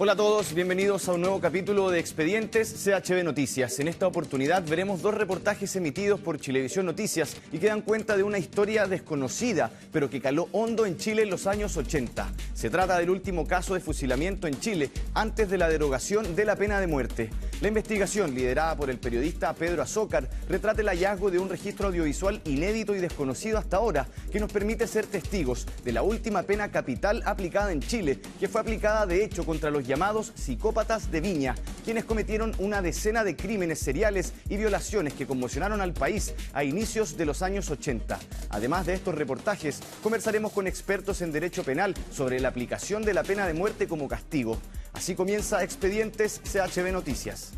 Hola a todos, bienvenidos a un nuevo capítulo de Expedientes CHB Noticias. En esta oportunidad veremos dos reportajes emitidos por Chilevisión Noticias y que dan cuenta de una historia desconocida, pero que caló hondo en Chile en los años 80. Se trata del último caso de fusilamiento en Chile antes de la derogación de la pena de muerte. La investigación, liderada por el periodista Pedro Azócar, retrata el hallazgo de un registro audiovisual inédito y desconocido hasta ahora, que nos permite ser testigos de la última pena capital aplicada en Chile, que fue aplicada de hecho contra los llamados psicópatas de Viña, quienes cometieron una decena de crímenes seriales y violaciones que conmocionaron al país a inicios de los años 80. Además de estos reportajes, conversaremos con expertos en derecho penal sobre la aplicación de la pena de muerte como castigo. Así comienza Expedientes CHB Noticias.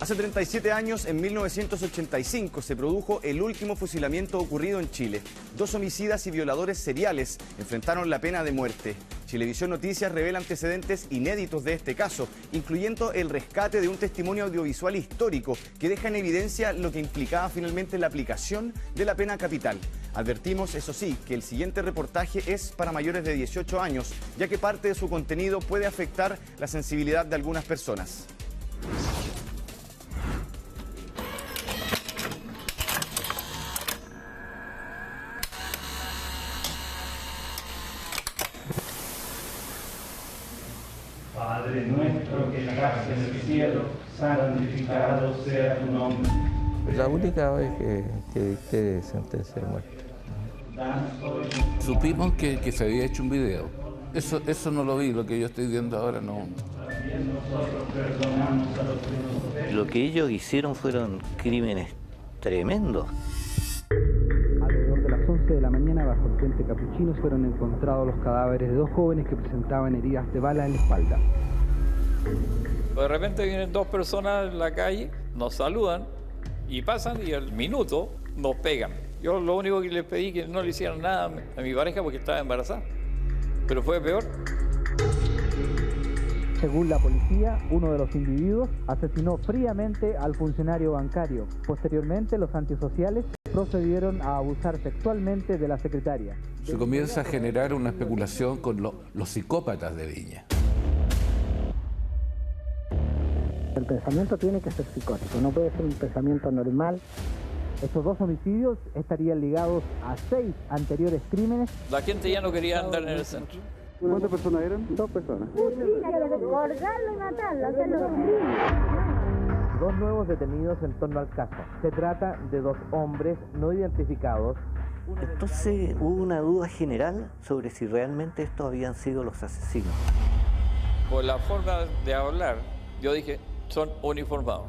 Hace 37 años, en 1985, se produjo el último fusilamiento ocurrido en Chile. Dos homicidas y violadores seriales enfrentaron la pena de muerte. Chilevisión Noticias revela antecedentes inéditos de este caso, incluyendo el rescate de un testimonio audiovisual histórico que deja en evidencia lo que implicaba finalmente la aplicación de la pena capital. Advertimos, eso sí, que el siguiente reportaje es para mayores de 18 años, ya que parte de su contenido puede afectar la sensibilidad de algunas personas. Padre nuestro que estás en el cielo, santificado sea tu nombre. La única vez que dicté sentencia de muerte. Supimos que se había hecho un video. Eso no lo vi, lo que yo estoy viendo ahora no. Lo que ellos hicieron fueron crímenes tremendos. Alrededor de las 11 de la mañana, bajo el puente Capuchinos, fueron encontrados los cadáveres de dos jóvenes que presentaban heridas de bala en la espalda. De repente vienen dos personas en la calle, nos saludan y pasan y al minuto nos pegan. Yo lo único que les pedí que no le hicieran nada a mi pareja porque estaba embarazada, pero fue peor. Según la policía, uno de los individuos asesinó fríamente al funcionario bancario. Posteriormente, los antisociales procedieron a abusar sexualmente de la secretaria. Se comienza a generar una especulación con los psicópatas de Viña. El pensamiento tiene que ser psicótico, no puede ser un pensamiento normal. Estos dos homicidios estarían ligados a 6 anteriores crímenes. La gente ya no quería andar en el centro. ¿Cuántas personas eran? 2 personas. Colgarlo y matarlo, hacerlo sufrir. Dos nuevos detenidos en torno al caso. Se trata de dos hombres no identificados. Entonces hubo una duda general sobre si realmente estos habían sido los asesinos. Por la forma de hablar, yo dije, son uniformados.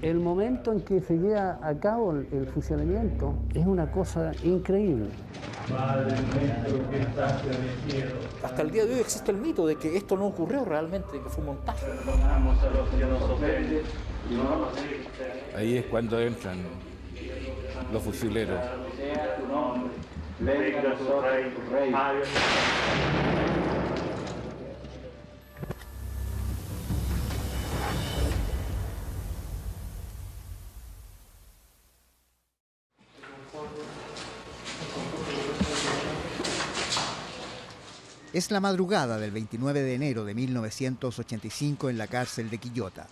El momento en que se lleva a cabo el fusilamiento es una cosa increíble. Hasta el día de hoy existe el mito de que esto no ocurrió realmente, de que fue un montaje. Ahí es cuando entran los fusileros. Venga tu rey. Es la madrugada del 29 de enero de 1985 en la cárcel de Quillota.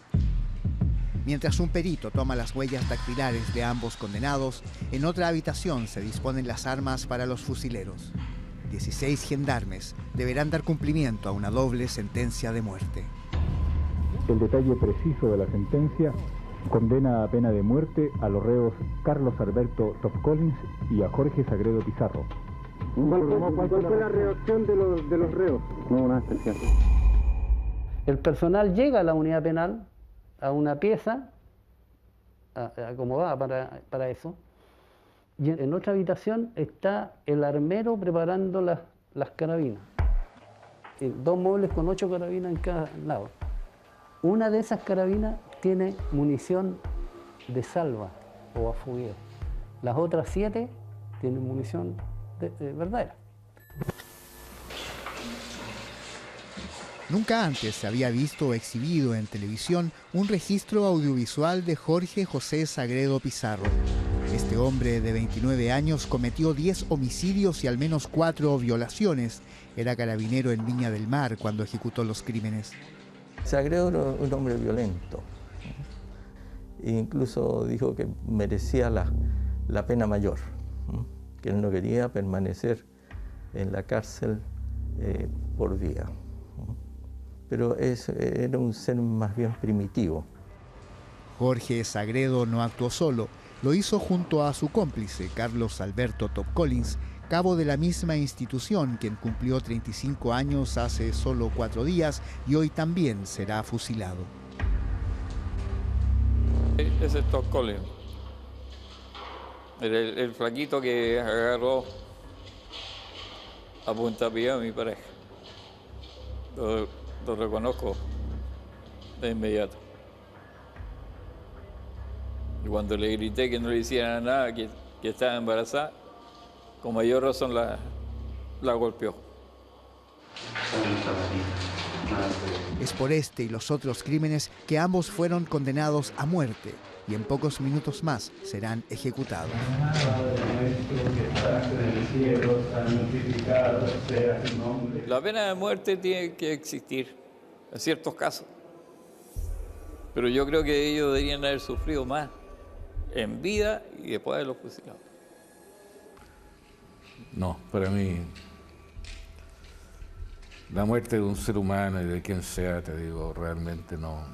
Mientras un perito toma las huellas dactilares de ambos condenados, en otra habitación se disponen las armas para los fusileros. 16 gendarmes deberán dar cumplimiento a una doble sentencia de muerte. El detalle preciso de la sentencia condena a pena de muerte a los reos Carlos Alberto Top Collins y a Jorge Sagredo Pizarro. ¿Cuál fue la reacción de los reos? No, una excepción. El personal llega a la unidad penal, a una pieza acomodada para eso, y en otra habitación está el armero preparando las carabinas. Dos muebles con 8 carabinas en cada lado. Una de esas carabinas tiene munición de salva o a fugueo. Las otras 7 tienen munición verdadera. Nunca antes se había visto o exhibido en televisión un registro audiovisual de Jorge José Sagredo Pizarro. Este Este hombre de 29 años cometió 10 homicidios y al menos 4 violaciones. Era carabinero en Viña del Mar cuando ejecutó los crímenes. Sagredo era un hombre violento. Incluso dijo que merecía la pena mayor, que él no quería permanecer en la cárcel por vida. Pero era un ser más bien primitivo. Jorge Sagredo no actuó solo, lo hizo junto a su cómplice, Carlos Alberto Top Collins, cabo de la misma institución, quien cumplió 35 años hace solo 4 días y hoy también será fusilado. Ese es Top Collins, el flaquito que agarró a puntapié a mi pareja. Lo reconozco de inmediato. Y cuando le grité que no le hicieran nada, que estaba embarazada, con mayor razón la golpeó. Es por este y los otros crímenes que ambos fueron condenados a muerte y en pocos minutos más serán ejecutados. La pena de muerte tiene que existir en ciertos casos, pero yo creo que ellos deberían haber sufrido más en vida y después de los fusilados. No, para mí, la muerte de un ser humano y de quien sea, te digo, realmente no.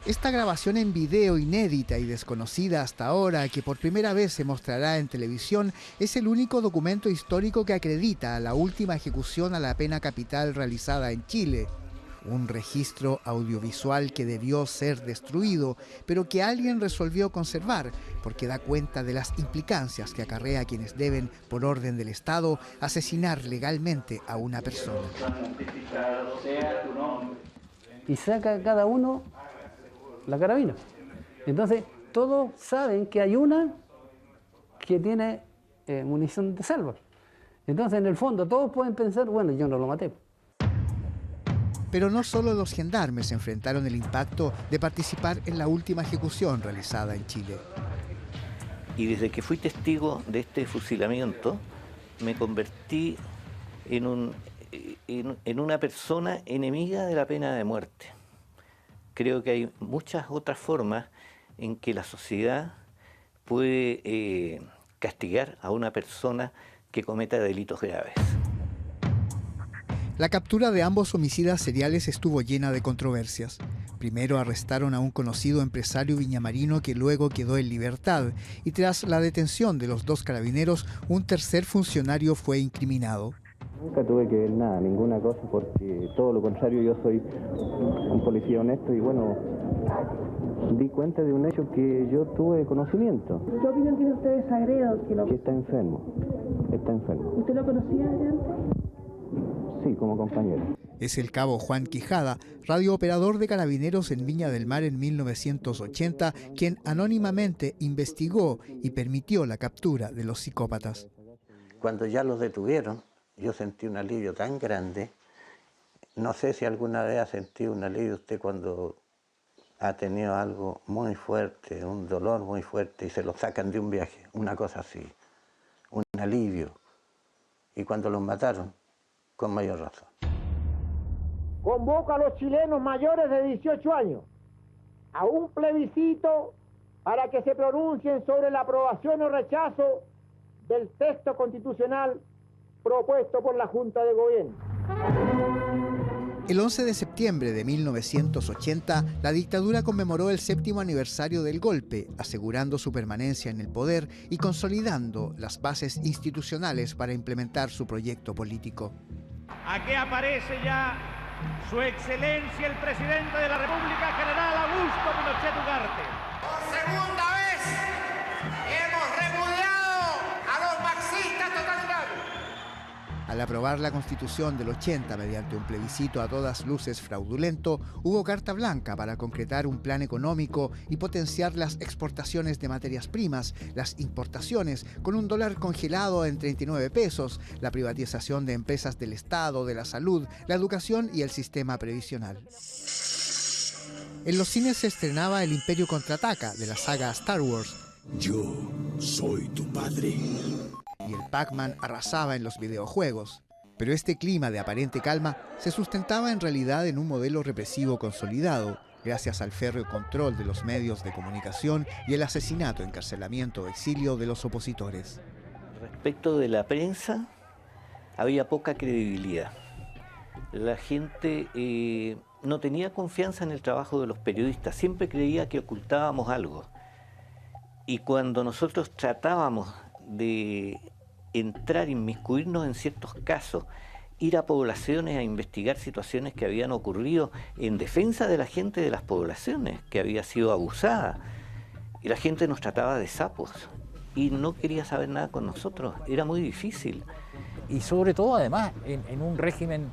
Esta grabación en video inédita y desconocida hasta ahora, que por primera vez se mostrará en televisión, es el único documento histórico que acredita la última ejecución a la pena capital realizada en Chile. Un registro audiovisual que debió ser destruido, pero que alguien resolvió conservar, porque da cuenta de las implicancias que acarrea a quienes deben, por orden del Estado, asesinar legalmente a una persona. Y saca cada uno la carabina. Entonces, todos saben que hay una que tiene munición de salva. Entonces, en el fondo, todos pueden pensar, bueno, yo no lo maté. Pero no solo los gendarmes enfrentaron el impacto de participar en la última ejecución realizada en Chile. Y desde que fui testigo de este fusilamiento, me convertí en una persona enemiga de la pena de muerte. Creo que hay muchas otras formas en que la sociedad puede castigar a una persona que cometa delitos graves. La captura de ambos homicidas seriales estuvo llena de controversias. Primero arrestaron a un conocido empresario viñamarino que luego quedó en libertad, y tras la detención de los 2 carabineros, un tercer funcionario fue incriminado. Nunca tuve que ver nada, ninguna cosa, porque todo lo contrario, yo soy un policía honesto y bueno, di cuenta de un hecho que yo tuve conocimiento. ¿Qué opinión tiene usted de Sagredo? Que está enfermo, ¿Usted lo conocía de antes? Sí, como compañero. Es el cabo Juan Quijada, radiooperador de Carabineros en Viña del Mar en 1980, quien anónimamente investigó y permitió la captura de los psicópatas. Cuando ya los detuvieron, yo sentí un alivio tan grande. No sé si alguna vez ha sentido un alivio usted cuando ha tenido algo muy fuerte, un dolor muy fuerte, y se lo sacan de un viaje, una cosa así, un alivio. Y cuando los mataron, con mayor razón. Convoco a los chilenos mayores de 18 años a un plebiscito para que se pronuncien sobre la aprobación o rechazo del texto constitucional propuesto por la Junta de Gobierno. El 11 de septiembre de 1980, la dictadura conmemoró el 7º aniversario del golpe, asegurando su permanencia en el poder y consolidando las bases institucionales para implementar su proyecto político. Aquí aparece ya Su Excelencia el Presidente de la República, General Augusto Pinochet Ugarte. Por segunda vez hemos repudiado a los marxistas totalitarios. Al aprobar la Constitución del 80 mediante un plebiscito a todas luces fraudulento, hubo carta blanca para concretar un plan económico y potenciar las exportaciones de materias primas, las importaciones con un dólar congelado en 39 pesos, la privatización de empresas del Estado, de la salud, la educación y el sistema previsional. En los cines se estrenaba El Imperio Contraataca, de la saga Star Wars. Yo soy tu padre. Y el Pac-Man arrasaba en los videojuegos. Pero este clima de aparente calma se sustentaba en realidad en un modelo represivo consolidado, gracias al férreo control de los medios de comunicación y el asesinato, encarcelamiento o exilio de los opositores. Respecto de la prensa, había poca credibilidad. La gente no tenía confianza en el trabajo de los periodistas, siempre creía que ocultábamos algo. Y cuando nosotros tratábamos de entrar, inmiscuirnos en ciertos casos, ir a poblaciones a investigar situaciones que habían ocurrido en defensa de la gente de las poblaciones, que había sido abusada, y la gente nos trataba de sapos y no quería saber nada con nosotros, era muy difícil. Y sobre todo, además, en un régimen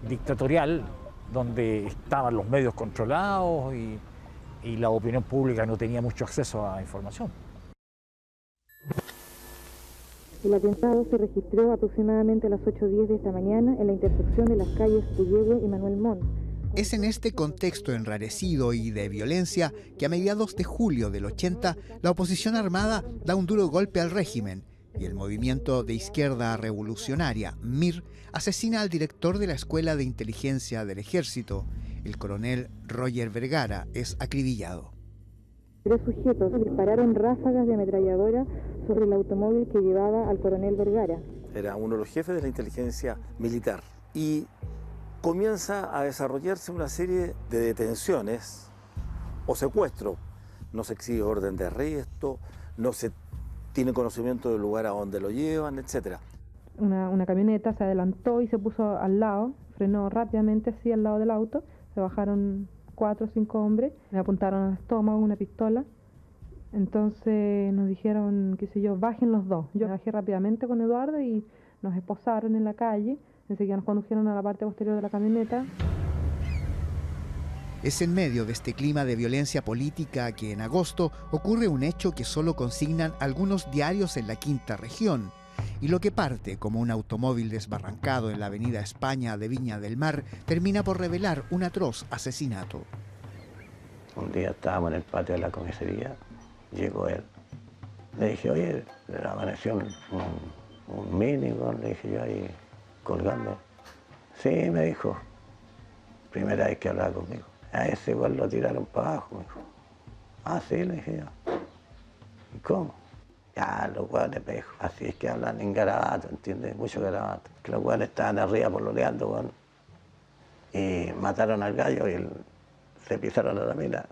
dictatorial donde estaban los medios controlados y la opinión pública no tenía mucho acceso a información. El atentado se registró aproximadamente a las 8:10 de esta mañana en la intersección de las calles Puyehue y Manuel Montt. Es en este contexto enrarecido y de violencia que a mediados de julio del 80 la oposición armada da un duro golpe al régimen y el movimiento de izquierda revolucionaria, MIR, asesina al director de la Escuela de Inteligencia del Ejército. El coronel Roger Vergara es acribillado. 3 sujetos dispararon ráfagas de ametralladora sobre el automóvil que llevaba al coronel Vergara. Era uno de los jefes de la inteligencia militar y comienza a desarrollarse una serie de detenciones o secuestros. No se exige orden de arresto, no se tiene conocimiento del lugar a donde lo llevan, etc. Una camioneta se adelantó y se puso al lado, frenó rápidamente así al lado del auto, se bajaron 4 o 5 hombres, me apuntaron al estómago una pistola, entonces nos dijeron, qué sé yo, bajen los dos. Yo me bajé rápidamente con Eduardo y nos esposaron en la calle, enseguida nos condujeron a la parte posterior de la camioneta. Es en medio de este clima de violencia política que en agosto ocurre un hecho que solo consignan algunos diarios en la Quinta Región, y lo que parte como un automóvil desbarrancado en la avenida España de Viña del Mar termina por revelar un atroz asesinato. Un día estábamos en el patio de la comisaría, llegó él. Le dije, oye, le amaneció un mini, le dije yo ahí colgando. Sí, me dijo, primera vez que hablaba conmigo. A ese igual lo tiraron para abajo, me dijo. Ah, sí, le dije yo. ¿Y cómo? Ya, los hueones, me dijo. Así es que hablan en garabato, ¿entiendes? Mucho garabato. Que los hueones estaban arriba pololeando, hueón. Y mataron al gallo y se pisaron a la mina.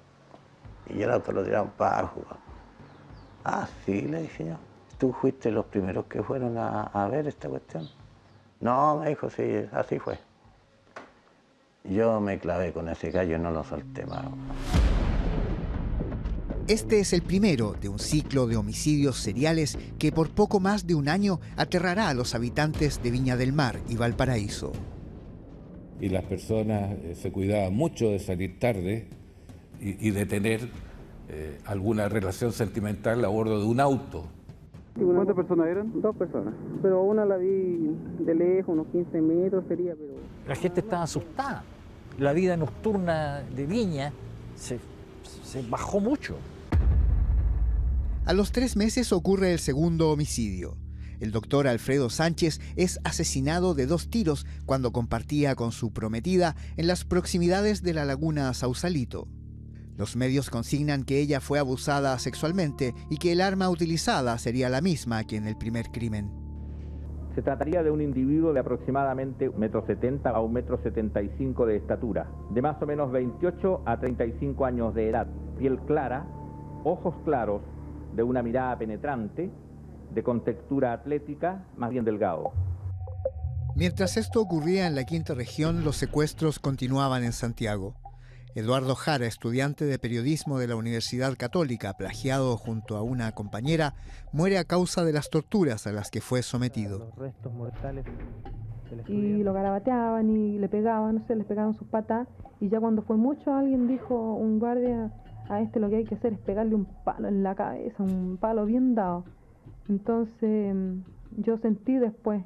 Y el auto lo tiraron para abajo, hueón. Ah, sí, le dije yo. ¿Tú fuiste los primeros que fueron a ver esta cuestión? No, me dijo, sí, así fue. Yo me clavé con ese gallo y no lo solté más. Este es el primero de un ciclo de homicidios seriales que por poco más de un año aterrará a los habitantes de Viña del Mar y Valparaíso. Y las personas se cuidaban mucho de salir tarde y de tener alguna relación sentimental a bordo de un auto. ¿Cuántas personas eran? 2 personas, pero una la vi de lejos, unos 15 metros sería, pero... La gente estaba asustada. La vida nocturna de Viña se bajó mucho. A los 3 meses ocurre el segundo homicidio. El doctor Alfredo Sánchez es asesinado de 2 tiros cuando compartía con su prometida en las proximidades de la laguna Sausalito. Los medios consignan que ella fue abusada sexualmente y que el arma utilizada sería la misma que en el primer crimen. Se trataría de un individuo de aproximadamente 1,70 m a 1,75 m de estatura, de más o menos 28 a 35 años de edad, piel clara, ojos claros, de una mirada penetrante, de contextura atlética, más bien delgado. Mientras esto ocurría en la Quinta Región, los secuestros continuaban en Santiago. Eduardo Jara, estudiante de periodismo de la Universidad Católica, plagiado junto a una compañera, muere a causa de las torturas a las que fue sometido. Los restos mortales y lo garabateaban y le pegaban, no sé, les pegaban sus patas, y ya cuando fue mucho alguien dijo, un guardia, a este lo que hay que hacer es pegarle un palo en la cabeza, un palo bien dado. Entonces yo sentí después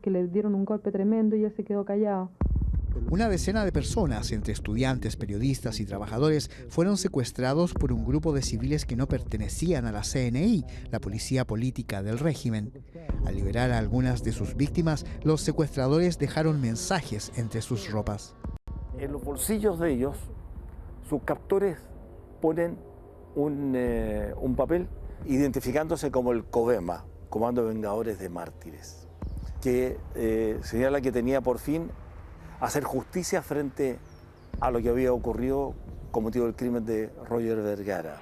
que le dieron un golpe tremendo y él se quedó callado. Una decena de personas, entre estudiantes, periodistas y trabajadores, fueron secuestrados por un grupo de civiles que no pertenecían a la CNI, la policía política del régimen. Al liberar a algunas de sus víctimas, los secuestradores dejaron mensajes entre sus ropas. En los bolsillos de ellos, sus captores ponen un papel identificándose como el COVEMA, Comando de Vengadores de Mártires, que señala que tenía por fin hacer justicia frente a lo que había ocurrido con motivo del crimen de Roger Vergara.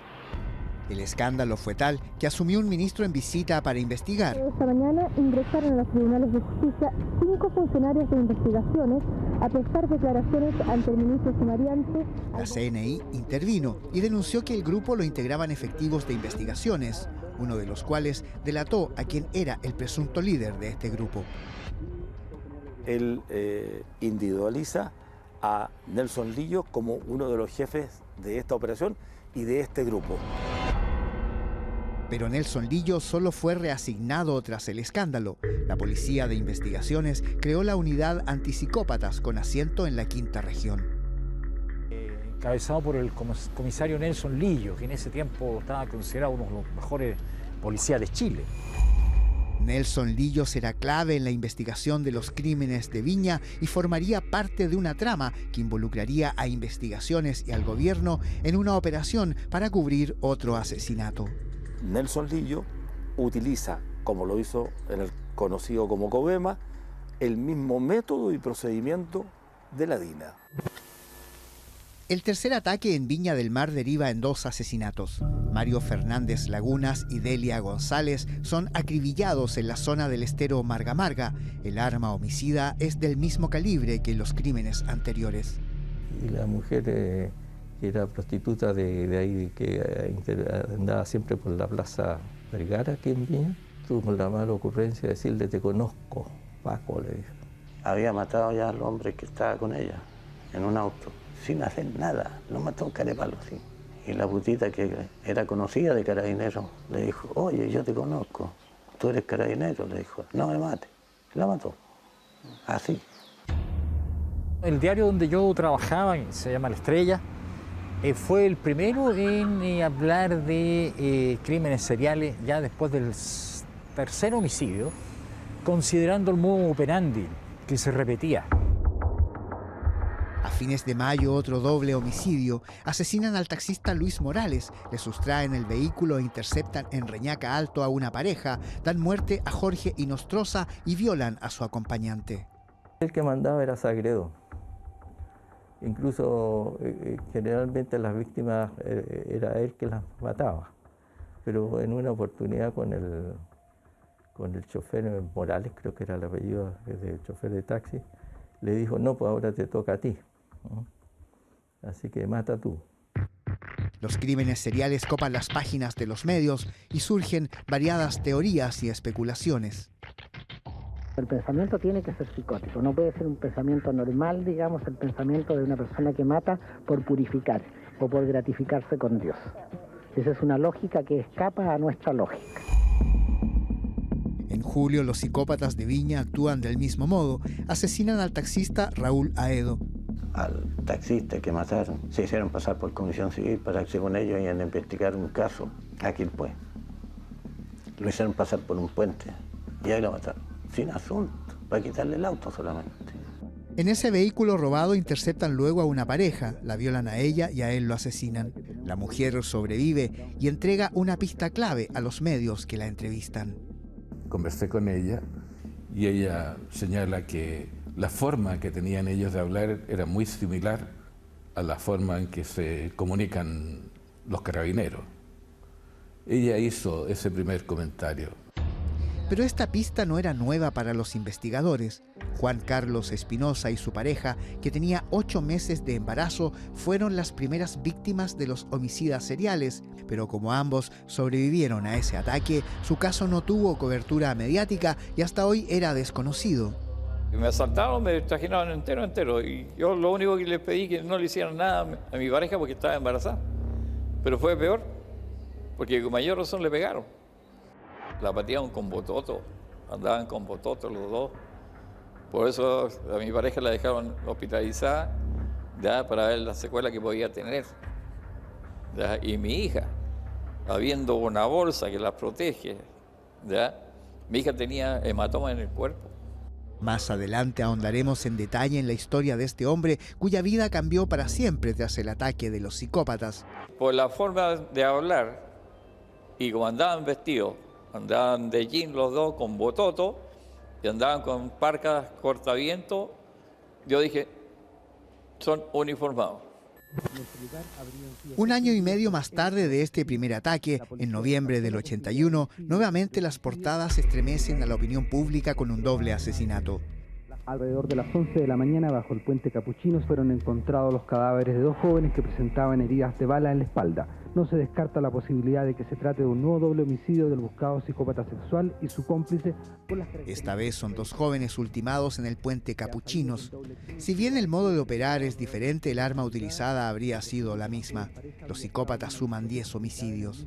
El escándalo fue tal que asumió un ministro en visita para investigar. Esta mañana ingresaron a los tribunales de justicia 5 funcionarios de investigaciones a prestar declaraciones ante el ministro sumariante. La CNI intervino y denunció que el grupo lo integraban efectivos de investigaciones, uno de los cuales delató a quien era el presunto líder de este grupo. Él individualiza a Nelson Lillo como uno de los jefes de esta operación y de este grupo. Pero Nelson Lillo solo fue reasignado tras el escándalo. La Policía de Investigaciones creó la unidad antipsicópatas con asiento en la 5ª región. Encabezado por el comisario Nelson Lillo, que en ese tiempo estaba considerado uno de los mejores policías de Chile. Nelson Lillo será clave en la investigación de los crímenes de Viña y formaría parte de una trama que involucraría a investigaciones y al gobierno en una operación para cubrir otro asesinato. Nelson Lillo utiliza, como lo hizo en el conocido como COVEMA, el mismo método y procedimiento de la DINA. El tercer ataque en Viña del Mar deriva en 2 asesinatos. Mario Fernández Lagunas y Delia González son acribillados en la zona del estero Marga Marga. El arma homicida es del mismo calibre que los crímenes anteriores. Y la mujer que era prostituta de ahí, que andaba siempre por la Plaza Vergara, aquí en Viña, tuvo la mala ocurrencia de decirle: te conozco, Paco, le dijo. Había matado ya al hombre que estaba con ella en un auto, sin hacer nada, lo mató un carepalo, sí. Y la putita, que era conocida de Carabineros, le dijo: oye, yo te conozco, tú eres carabinero, le dijo, no me mates. La mató, así. El diario donde yo trabajaba, se llama La Estrella, fue el primero en hablar de crímenes seriales ya después del tercer homicidio, considerando el modo operandi que se repetía. A fines de mayo, otro doble homicidio. Asesinan al taxista Luis Morales, le sustraen el vehículo e interceptan en Reñaca Alto a una pareja, dan muerte a Jorge Inostroza y violan a su acompañante. El que mandaba era Sagredo. Incluso generalmente las víctimas era él que las mataba. Pero en una oportunidad con el chofer Morales, creo que era el apellido del chofer de taxi, le dijo: no, pues ahora te toca a ti. Así que mata tú. Los crímenes seriales copan las páginas de los medios y surgen variadas teorías y especulaciones. El pensamiento tiene que ser psicótico, no puede ser un pensamiento normal, digamos, el pensamiento de una persona que mata por purificar o por gratificarse con Dios. Esa es una lógica que escapa a nuestra lógica. En julio, los psicópatas de Viña actúan del mismo modo. Asesinan al taxista Raúl Aedo. Al taxista que mataron se hicieron pasar por comisión civil para que según ellos iban a investigar un caso aquí pues. Lo hicieron pasar por un puente y ahí lo mataron, sin asunto, para quitarle el auto solamente. En ese vehículo robado interceptan luego a una pareja, la violan a ella y a él lo asesinan. La mujer sobrevive y entrega una pista clave a los medios que la entrevistan. Conversé con ella y ella señala que la forma que tenían ellos de hablar era muy similar a la forma en que se comunican los carabineros. Ella hizo ese primer comentario. Pero esta pista no era nueva para los investigadores. Juan Carlos Espinosa y su pareja, que tenía 8 meses de embarazo, fueron las primeras víctimas de los homicidas seriales, pero como ambos sobrevivieron a ese ataque, su caso no tuvo cobertura mediática y hasta hoy era desconocido. Me asaltaron, me trajinaron entero, y yo lo único que les pedí que no le hicieran nada a mi pareja porque estaba embarazada. Pero fue peor, porque con mayor razón le pegaron. La patearon con bototo, andaban con bototo los dos. Por eso a mi pareja la dejaron hospitalizada, ¿ya? Para ver la secuela que podía tener, ¿ya? Y mi hija, habiendo una bolsa que la protege, ¿ya? Mi hija tenía hematoma en el cuerpo. Más adelante ahondaremos en detalle en la historia de este hombre cuya vida cambió para siempre tras el ataque de los psicópatas. Por la forma de hablar y como andaban vestidos, andaban de jean los dos con bototo y andaban con parcas cortaviento, yo dije, son uniformados. Un año y medio más tarde de este primer ataque, en noviembre del 81, nuevamente las portadas estremecen a la opinión pública con un doble asesinato. Alrededor de las 11 de la mañana, bajo el puente Capuchinos, fueron encontrados los cadáveres de dos jóvenes que presentaban heridas de bala en la espalda. No se descarta la posibilidad de que se trate de un nuevo doble homicidio del buscado psicópata sexual y su cómplice. Esta vez son dos jóvenes ultimados en el puente Capuchinos. Si bien el modo de operar es diferente, el arma utilizada habría sido la misma. Los psicópatas suman 10 homicidios.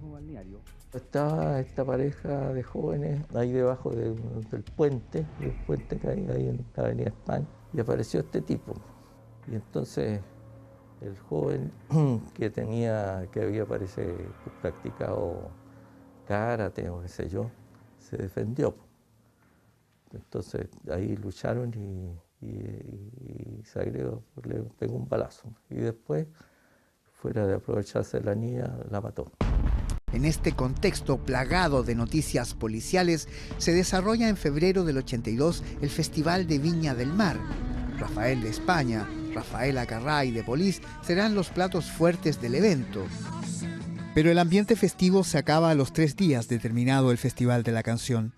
Estaba esta pareja de jóvenes ahí debajo del puente que hay ahí en la Avenida España, y apareció este tipo. Y entonces el joven que había parece practicado karate o qué sé yo, se defendió. Entonces ahí lucharon y Sagredo le pegó un balazo. Y después, fuera de aprovecharse de la niña, la mató. En este contexto plagado de noticias policiales, se desarrolla en febrero del 82 el Festival de Viña del Mar. Rafael de España, Rafael Acarrá y de Polis serán los platos fuertes del evento. Pero el ambiente festivo se acaba a los 3 días de terminado el Festival de la Canción.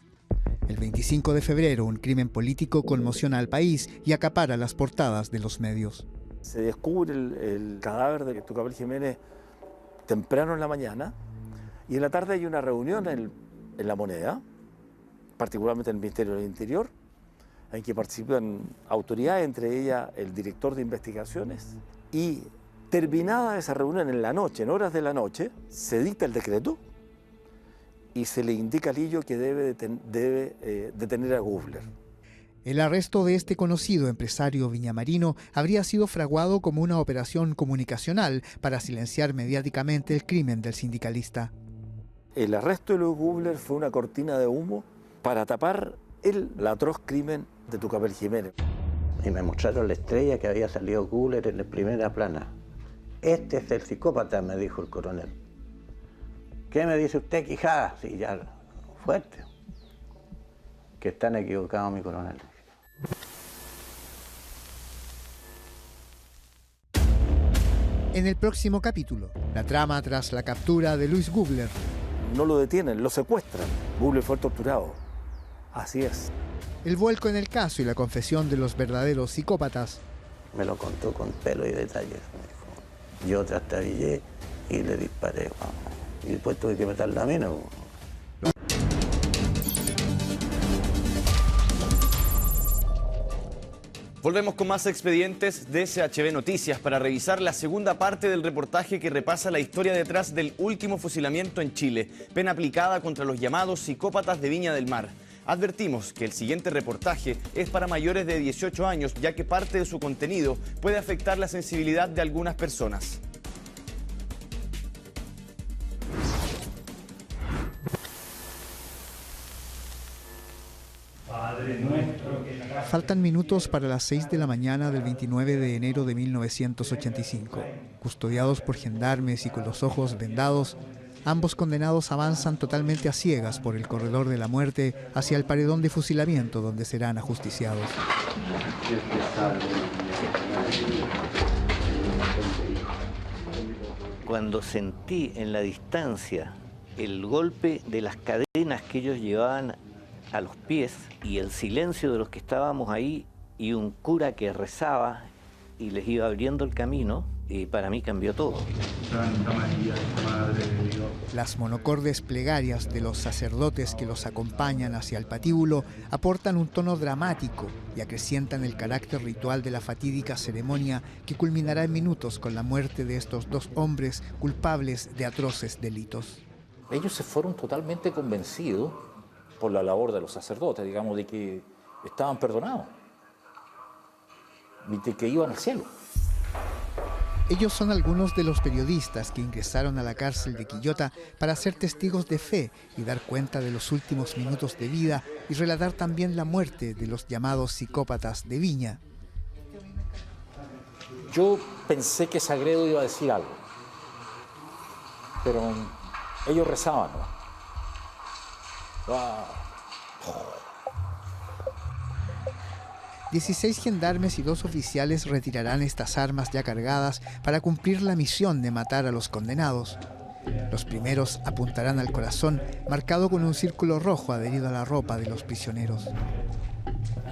El 25 de febrero, un crimen político conmociona al país y acapara las portadas de los medios. Se descubre el cadáver de Tucapel Jiménez temprano en la mañana, y en la tarde hay una reunión en La Moneda, particularmente en el Ministerio del Interior, en que participan autoridades, entre ellas el director de investigaciones, y terminada esa reunión en la noche, en horas de la noche, se dicta el decreto y se le indica a Lillo que debe detener a Gubler. El arresto de este conocido empresario viñamarino habría sido fraguado como una operación comunicacional para silenciar mediáticamente el crimen del sindicalista. El arresto de Luis Gubler fue una cortina de humo para tapar el atroz crimen de Tucapel Jiménez. Y me mostraron la estrella que había salido Gubler en la primera plana. Este es el psicópata, me dijo el coronel. ¿Qué me dice usted, Quijada? Sí, ya, fuerte. Que están equivocados, mi coronel. En el próximo capítulo, la trama tras la captura de Luis Gubler. No lo detienen, lo secuestran. Gubler fue torturado. Así es. El vuelco en el caso y la confesión de los verdaderos psicópatas. Me lo contó con pelo y detalles. Yo trastabillé y le disparé. Y después tuve que meter la mina. Volvemos con más expedientes de SHB Noticias para revisar la segunda parte del reportaje que repasa la historia detrás del último fusilamiento en Chile, pena aplicada contra los llamados psicópatas de Viña del Mar. Advertimos que el siguiente reportaje es para mayores de 18 años, ya que parte de su contenido puede afectar la sensibilidad de algunas personas. Faltan minutos para las 6 de la mañana del 29 de enero de 1985. Custodiados por gendarmes y con los ojos vendados, ambos condenados avanzan totalmente a ciegas por el corredor de la muerte hacia el paredón de fusilamiento donde serán ajusticiados. Cuando sentí en la distancia el golpe de las cadenas que ellos llevaban a los pies y el silencio de los que estábamos ahí y un cura que rezaba y les iba abriendo el camino, y para mí cambió todo. Santa María, Madre de Dios. Las monocordes plegarias de los sacerdotes que los acompañan hacia el patíbulo aportan un tono dramático y acrecientan el carácter ritual de la fatídica ceremonia que culminará en minutos con la muerte de estos dos hombres culpables de atroces delitos. Ellos se fueron totalmente convencidos por la labor de los sacerdotes, digamos, de que estaban perdonados. que iban al cielo. Ellos son algunos de los periodistas que ingresaron a la cárcel de Quillota para ser testigos de fe y dar cuenta de los últimos minutos de vida y relatar también la muerte de los llamados psicópatas de Viña. Yo pensé que Sagredo iba a decir algo, pero ellos rezaban, ¿no? 16 gendarmes y 2 oficiales retirarán estas armas ya cargadas para cumplir la misión de matar a los condenados. Los primeros apuntarán al corazón, marcado con un círculo rojo adherido a la ropa de los prisioneros.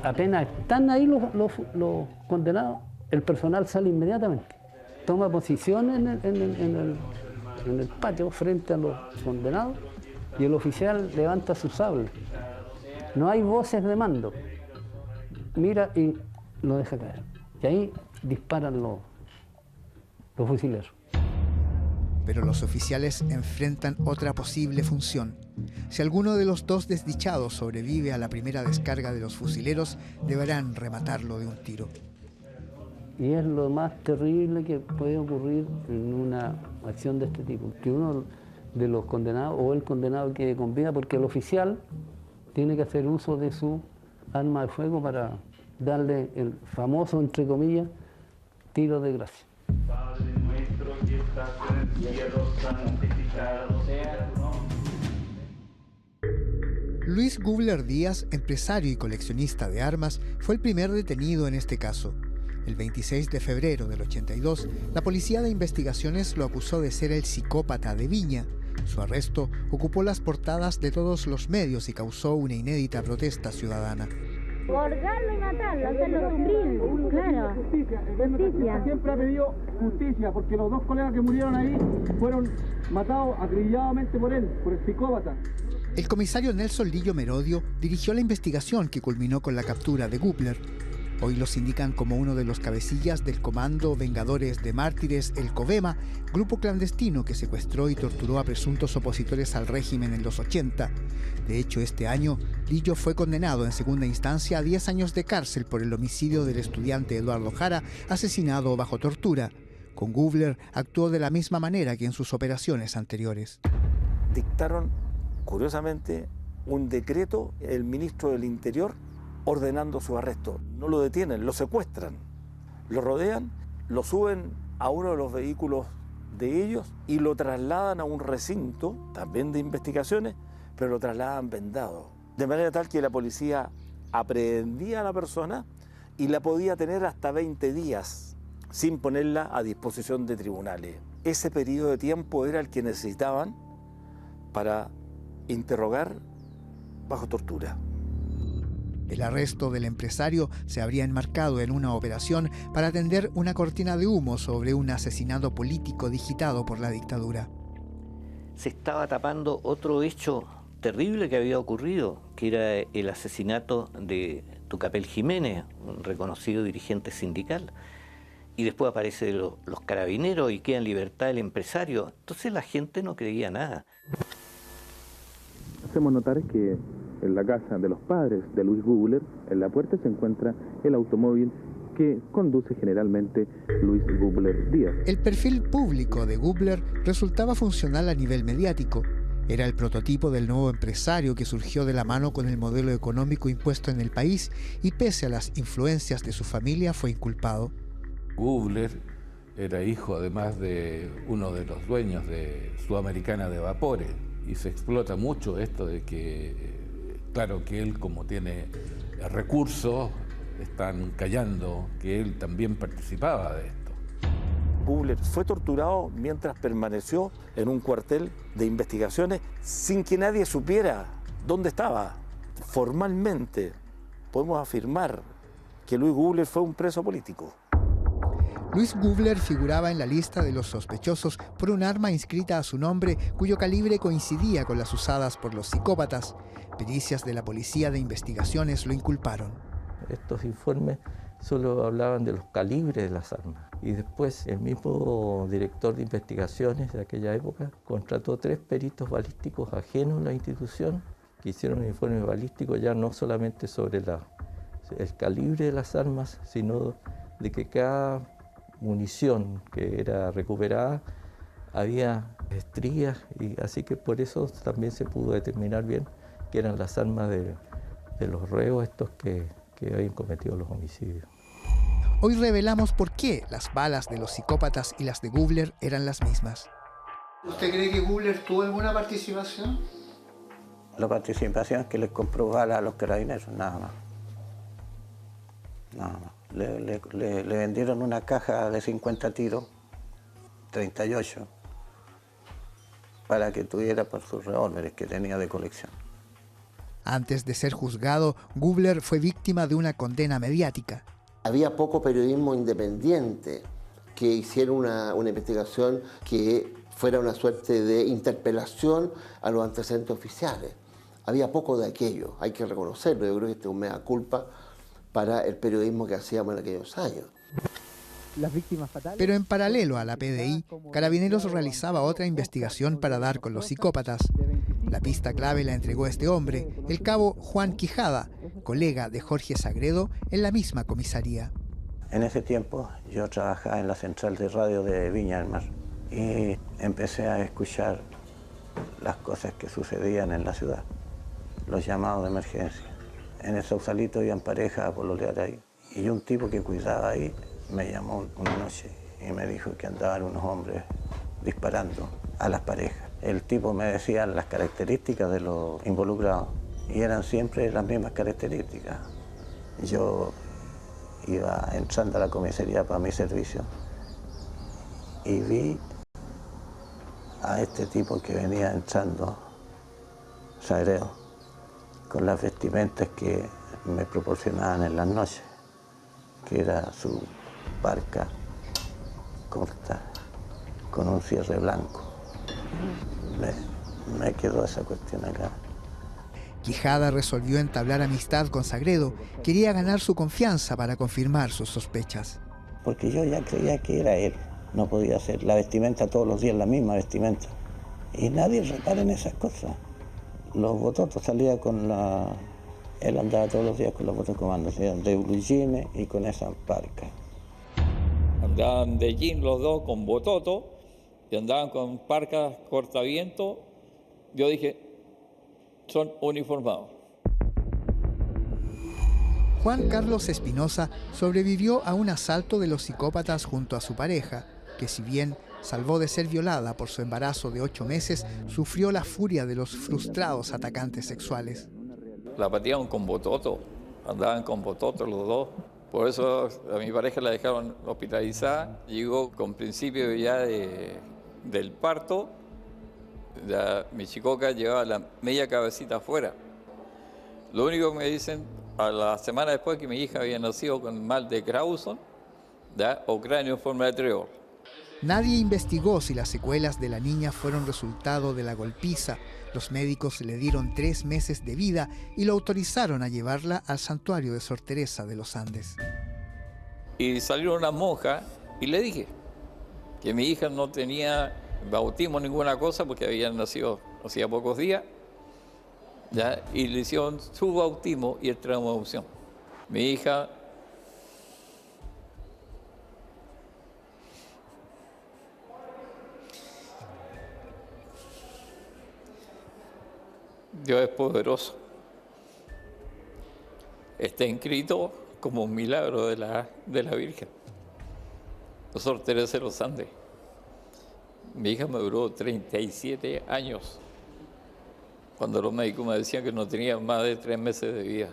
Apenas están ahí los condenados, el personal sale inmediatamente. Toma posición en el patio frente a los condenados y el oficial levanta su sable. No hay voces de mando. Mira y lo deja caer. Y ahí disparan los fusileros. Pero los oficiales enfrentan otra posible función. Si alguno de los 2 desdichados sobrevive a la primera descarga de los fusileros, deberán rematarlo de un tiro. Y es lo más terrible que puede ocurrir en una acción de este tipo. Que uno de los condenados o el condenado quede con vida, porque el oficial tiene que hacer uso de su arma de fuego para darle el famoso, entre comillas, tiro de gracia. Padre nuestro que estás en el cielo, santificado sea tu nombre. Luis Gubler Díaz, empresario y coleccionista de armas, fue el primer detenido en este caso. El 26 de febrero del 82, la Policía de Investigaciones lo acusó de ser el psicópata de Viña. Su arresto ocupó las portadas de todos los medios y causó una inédita protesta ciudadana. Colgarlo y matarlo, hacerlo sufrir, claro. Justicia. Siempre ha pedido justicia, porque los 2 colegas que murieron ahí fueron matados acribilladamente por él, por el psicópata. El comisario Nelson Lillo Merodio dirigió la investigación que culminó con la captura de Gubler. Hoy los indican como uno de los cabecillas del Comando Vengadores de Mártires, el COVEMA, grupo clandestino que secuestró y torturó a presuntos opositores al régimen en los 80. De hecho, este año, Lillo fue condenado en segunda instancia a 10 años de cárcel por el homicidio del estudiante Eduardo Jara, asesinado bajo tortura. Con Gubler actuó de la misma manera que en sus operaciones anteriores. Dictaron, curiosamente, un decreto, el ministro del Interior, ordenando su arresto. No lo detienen, lo secuestran, lo rodean, lo suben a uno de los vehículos de ellos y lo trasladan a un recinto, también de investigaciones, pero lo trasladan vendado. De manera tal que la policía aprehendía a la persona y la podía tener hasta 20 días sin ponerla a disposición de tribunales. Ese periodo de tiempo era el que necesitaban para interrogar bajo tortura. El arresto del empresario se habría enmarcado en una operación para tender una cortina de humo sobre un asesinato político digitado por la dictadura. Se estaba tapando otro hecho terrible que había ocurrido, que era el asesinato de Tucapel Jiménez, un reconocido dirigente sindical. Y después aparece los carabineros y queda en libertad el empresario. Entonces la gente no creía nada. Hacemos notar que en la casa de los padres de Luis Gubler, en la puerta se encuentra el automóvil que conduce generalmente Luis Gubler Díaz. El perfil público de Gubler resultaba funcional a nivel mediático. Era el prototipo del nuevo empresario que surgió de la mano con el modelo económico impuesto en el país y pese a las influencias de su familia fue inculpado. Gubler era hijo además de uno de los dueños de Sudamericana de Vapores y se explota mucho esto de que claro que él, como tiene recursos, están callando que él también participaba de esto. Gubler fue torturado mientras permaneció en un cuartel de investigaciones sin que nadie supiera dónde estaba. Formalmente podemos afirmar que Luis Gubler fue un preso político. Luis Gubler figuraba en la lista de los sospechosos por un arma inscrita a su nombre cuyo calibre coincidía con las usadas por los psicópatas. Pericias de la Policía de Investigaciones lo inculparon. Estos informes solo hablaban de los calibres de las armas. Y después el mismo director de investigaciones de aquella época contrató 3 peritos balísticos ajenos a la institución que hicieron un informe balístico ya no solamente sobre el calibre de las armas, sino de que cada munición que era recuperada había estrías, y así que por eso también se pudo determinar bien que eran las armas de los reos estos que habían cometido los homicidios. Hoy revelamos por qué las balas de los psicópatas y las de Gubler eran las mismas. ¿Usted cree que Gubler tuvo alguna participación? La participación es que les compró balas a los carabineros, nada más. Nada más. Le vendieron una caja de 50 tiros, 38, para que tuviera por sus revólveres que tenía de colección. Antes de ser juzgado, Gubler fue víctima de una condena mediática. Había poco periodismo independiente que hiciera una investigación que fuera una suerte de interpelación a los antecedentes oficiales. Había poco de aquello, hay que reconocerlo. Yo creo que este es un mea culpa para el periodismo que hacíamos en aquellos años. Las víctimas fatales. Pero en paralelo a la PDI, Carabineros realizaba otra investigación para dar con los psicópatas. La pista clave la entregó este hombre, el cabo Juan Quijada, colega de Jorge Sagredo en la misma comisaría. En ese tiempo yo trabajaba en la central de radio de Viña del Mar y empecé a escuchar las cosas que sucedían en la ciudad, los llamados de emergencia. En el Sausalito iban parejas a pololear ahí y un tipo que cuidaba ahí me llamó una noche y me dijo que andaban unos hombres disparando a las parejas. El tipo me decía las características de los involucrados y eran siempre las mismas características. Yo iba entrando a la comisaría para mi servicio y vi a este tipo que venía entrando, Sagredo, con las vestimentas que me proporcionaban en las noches, que era su parca corta con un cierre blanco. Me quedó esa cuestión acá. Quijada resolvió entablar amistad con Sagredo. Quería ganar su confianza para confirmar sus sospechas. Porque yo ya creía que era él. No podía ser la vestimenta todos los días, la misma vestimenta. Y nadie repara en esas cosas. Los bototos salía con la... Él andaba todos los días con los bototos comandos, de blue jeans y con esa parca. Andaban de jean los dos con bototo y andaban con parcas cortaviento. Yo dije, son uniformados. Juan Carlos Espinosa sobrevivió a un asalto de los psicópatas junto a su pareja, que si bien salvó de ser violada por su embarazo de 8 meses, sufrió la furia de los frustrados atacantes sexuales. La pateaban con bototo, andaban con bototo los dos. Por eso a mi pareja la dejaron hospitalizada. Llegó con principio ya del parto. Mi chicoca llevaba la media cabecita afuera. Lo único que me dicen, a la semana después que mi hija había nacido con mal de Creuson, o cráneo en forma de trébol. Nadie investigó si las secuelas de la niña fueron resultado de la golpiza. Los médicos le dieron 3 meses de vida y lo autorizaron a llevarla al santuario de Sor Teresa de los Andes. Y salieron unas monjas y le dije que mi hija no tenía bautismo ninguna cosa porque había nacido hacía pocos días, ¿ya? Y le hicieron su bautismo y el tramo de unción. Mi hija Dios es poderoso. Está inscrito como un milagro de la Virgen. Sor Teresa de los Andes. Mi hija me duró 37 años, cuando los médicos me decían que no tenía más de 3 meses de vida.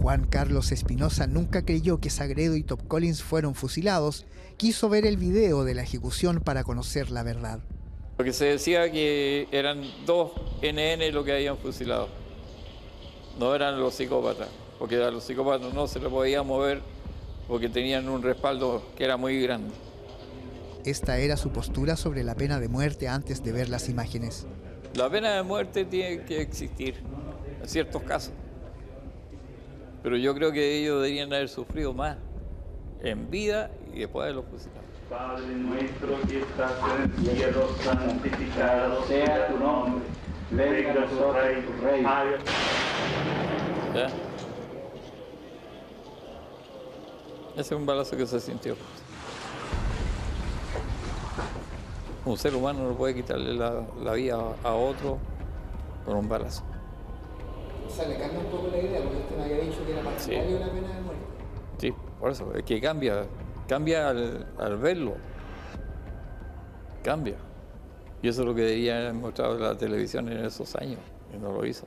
Juan Carlos Espinosa nunca creyó que Sagredo y Top Collins fueron fusilados. Quiso ver el video de la ejecución para conocer la verdad. Porque se decía que eran 2 NN los que habían fusilado. No eran los psicópatas, porque a los psicópatas no se les podía mover porque tenían un respaldo que era muy grande. Esta era su postura sobre la pena de muerte antes de ver las imágenes. La pena de muerte tiene que existir en ciertos casos. Pero yo creo que ellos deberían haber sufrido más en vida y después de los fusilados. Padre nuestro que estás en el cielo, santificado sea tu nombre. Venga a nosotros tu reino. ¿Ya? Ese es un balazo que se sintió. Un ser humano no puede quitarle la vida a otro con un balazo. O sea, le cambia un poco la idea, porque usted me había dicho que era partidario de la pena de muerte. Sí, por eso, es que cambia al verlo. Cambia. Y eso es lo que debía haber mostrado la televisión en esos años, y no lo hizo.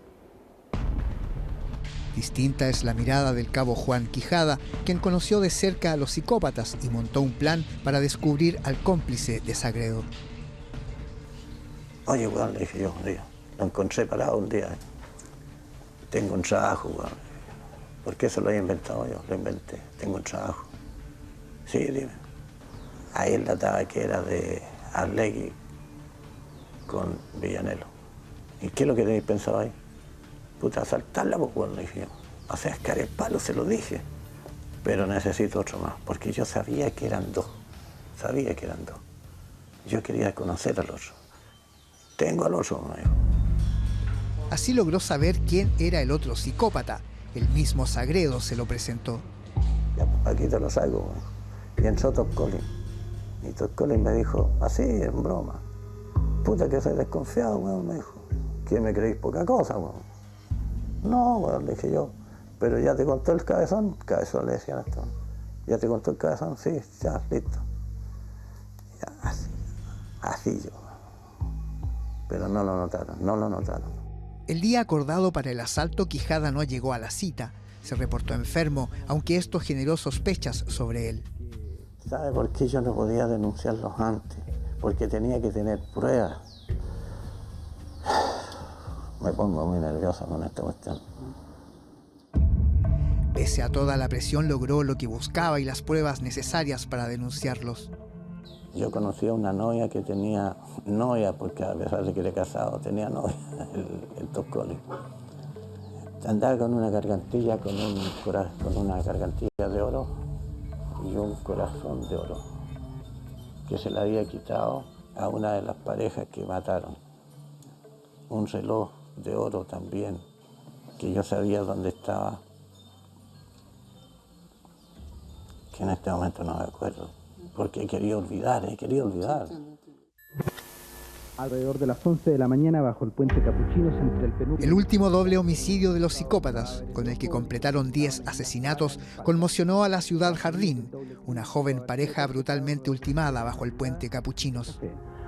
Distinta es la mirada del cabo Juan Quijada, quien conoció de cerca a los psicópatas y montó un plan para descubrir al cómplice de Sagredo. Oye, weón, le dije yo un día, lo encontré parado un día. Tengo un trabajo, weón. ¿Por qué eso lo he inventado yo? Lo inventé. Tengo un trabajo. Sí, dime. Ahí en la tabaquera de Arlegui con Villanelo. ¿Y qué es lo que tenéis pensado ahí? Puta, asaltarla, pues, weón, le dije yo. O sea, es que el palo, se lo dije. Pero necesito otro más, porque yo sabía que eran dos. Sabía que eran dos. Yo quería conocer al otro. Tengo al otro, me dijo. Así logró saber quién era el otro psicópata. El mismo Sagredo se lo presentó. Ya, pues, aquí te lo saco, weón. Y entró Top Collins. Y Top Collins me dijo, así, en broma. Puta que soy desconfiado, weón, me dijo. ¿Qué me creéis poca cosa, weón? No, weón, le dije yo. Pero ya te contó el cabezón. Cabezón le decían esto. ¿Ya te contó el cabezón? Sí, ya, listo. Ya, así yo. Pero no lo notaron. El día acordado para el asalto, Quijada no llegó a la cita. Se reportó enfermo, aunque esto generó sospechas sobre él. ¿Sabe por qué yo no podía denunciarlos antes? Porque tenía que tener pruebas. Me pongo muy nervioso con esta cuestión. Pese a toda la presión, logró lo que buscaba y las pruebas necesarias para denunciarlos. Yo conocí a una novia que tenía novia, porque a pesar de que era casado, tenía novia, el Top Collins. Andaba con una gargantilla, con una gargantilla de oro y un corazón de oro, que se le había quitado a una de las parejas que mataron. Un reloj de oro también, que yo sabía dónde estaba, que en este momento no me acuerdo. Porque quería olvidar. Alrededor de las 11 de la mañana, bajo el puente Capuchinos, entre el Penú... El último doble homicidio de los psicópatas, con el que completaron 10 asesinatos, conmocionó a la ciudad Jardín, una joven pareja brutalmente ultimada bajo el puente Capuchinos.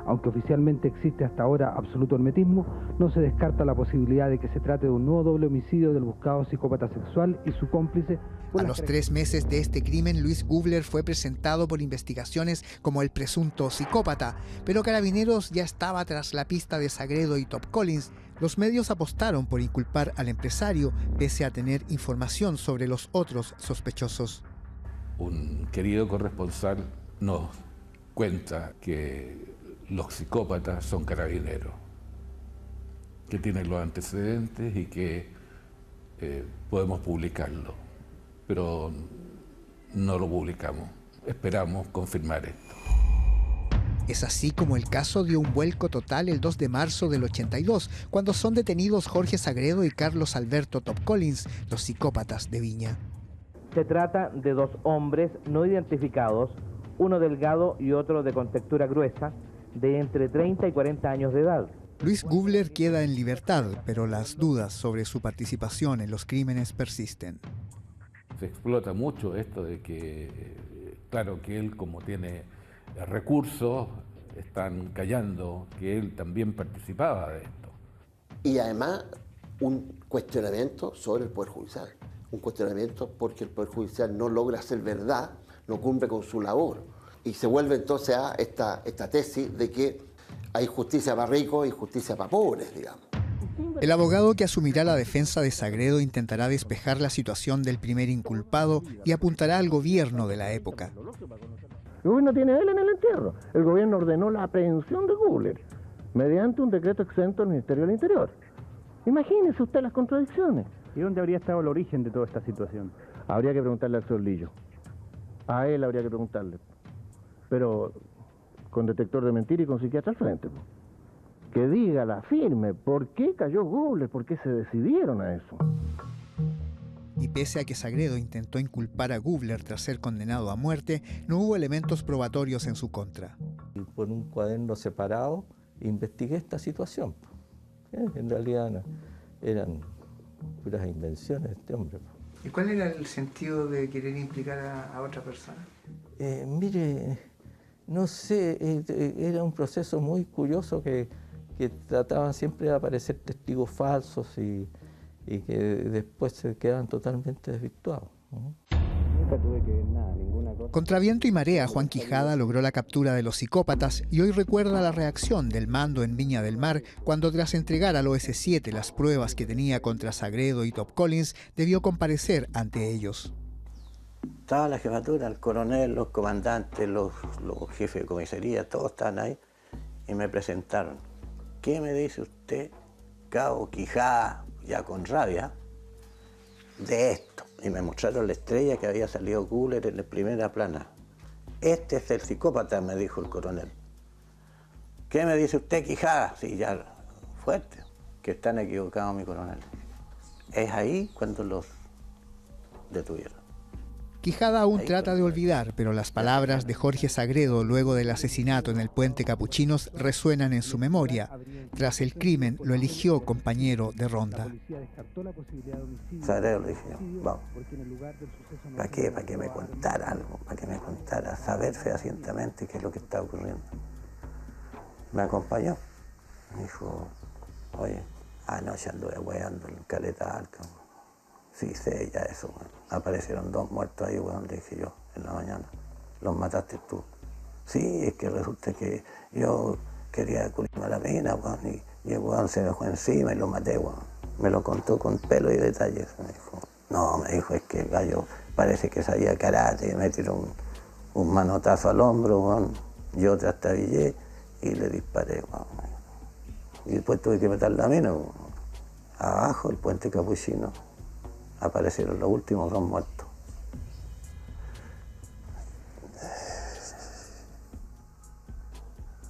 Aunque oficialmente existe hasta ahora absoluto hermetismo, no se descarta la posibilidad de que se trate de un nuevo doble homicidio del buscado psicópata sexual y su cómplice. A los 3 meses de este crimen, Luis Gubler fue presentado por investigaciones como el presunto psicópata, pero Carabineros ya estaba tras la pista de Sagredo y Top Collins. Los medios apostaron por inculpar al empresario, pese a tener información sobre los otros sospechosos. Un querido corresponsal nos cuenta que los psicópatas son Carabineros, que tienen los antecedentes y que podemos publicarlo, pero no lo publicamos. Esperamos confirmar esto. Es así como el caso dio un vuelco total el 2 de marzo del 82, cuando son detenidos Jorge Sagredo y Carlos Alberto Top Collins, los psicópatas de Viña. Se trata de dos hombres no identificados, uno delgado y otro de contextura gruesa, de entre 30 y 40 años de edad. Luis Gubler queda en libertad, pero las dudas sobre su participación en los crímenes persisten. Se explota mucho esto de que, claro, que él, como tiene recursos, están callando que él también participaba de esto. Y además un cuestionamiento sobre el Poder Judicial. Un cuestionamiento porque el Poder Judicial no logra hacer verdad, no cumple con su labor. Y se vuelve entonces a esta tesis de que hay justicia para ricos y justicia para pobres, digamos. El abogado que asumirá la defensa de Sagredo intentará despejar la situación del primer inculpado y apuntará al gobierno de la época. El gobierno tiene a él en el entierro. El gobierno ordenó la aprehensión de Gubler mediante un decreto exento del Ministerio del Interior. Imagínese usted las contradicciones. ¿Y dónde habría estado el origen de toda esta situación? Habría que preguntarle al señor Lillo. A él habría que preguntarle. Pero con detector de mentira y con psiquiatra al frente. Que diga, la firme, ¿por qué cayó Gubler? ¿Por qué se decidieron a eso? Y pese a que Sagredo intentó inculpar a Gubler tras ser condenado a muerte, no hubo elementos probatorios en su contra. Por un cuaderno separado investigué esta situación. En realidad eran puras invenciones de este hombre. ¿Y cuál era el sentido de querer implicar a otra persona? Mire, no sé, era un proceso muy curioso que trataban siempre de aparecer testigos falsos y que después se quedaban totalmente desvirtuados. Nunca tuve que ver nada, ninguna cosa. Contra viento y marea, Juan Quijada logró la captura de los psicópatas y hoy recuerda la reacción del mando en Viña del Mar cuando, tras entregar al OS7 las pruebas que tenía contra Sagredo y Top Collins, debió comparecer ante ellos. Estaba la jefatura, el coronel, los comandantes, los jefes de comisaría, todos estaban ahí y me presentaron. ¿Qué me dice usted, cabo Quijada, ya con rabia, de esto? Y me mostraron la estrella que había salido Gubler en la primera plana. Este es el psicópata, me dijo el coronel. ¿Qué me dice usted, Quijada? Sí, ya, fuerte, que están equivocados, mi coronel. Es ahí cuando los detuvieron. Quijada aún trata de olvidar, pero las palabras de Jorge Sagredo luego del asesinato en el Puente Capuchinos resuenan en su memoria. Tras el crimen lo eligió compañero de ronda. Sagredo le dije, vamos, ¿para qué? Para que me contara algo, para que me contara, saber fehacientemente qué es lo que está ocurriendo. Me acompañó, me dijo, oye, anoche anduve hueando en Caleta Alta. Sí, sé ya eso, bueno. Aparecieron 2 muertos ahí, bueno, le dije yo, en la mañana. Los mataste tú. Sí, es que resulta que yo quería curarme a la mina, bueno, y el weón se me dejó encima y lo maté, bueno. Me lo contó con pelo y detalles. Me dijo, no, me dijo, es que el gallo parece que sabía karate, y me tiró un manotazo al hombro, bueno. Yo trastabillé y le disparé, bueno. Y después tuve que meter la mina, bueno. Abajo, el Puente Capuchino. Aparecieron los últimos 2 muertos.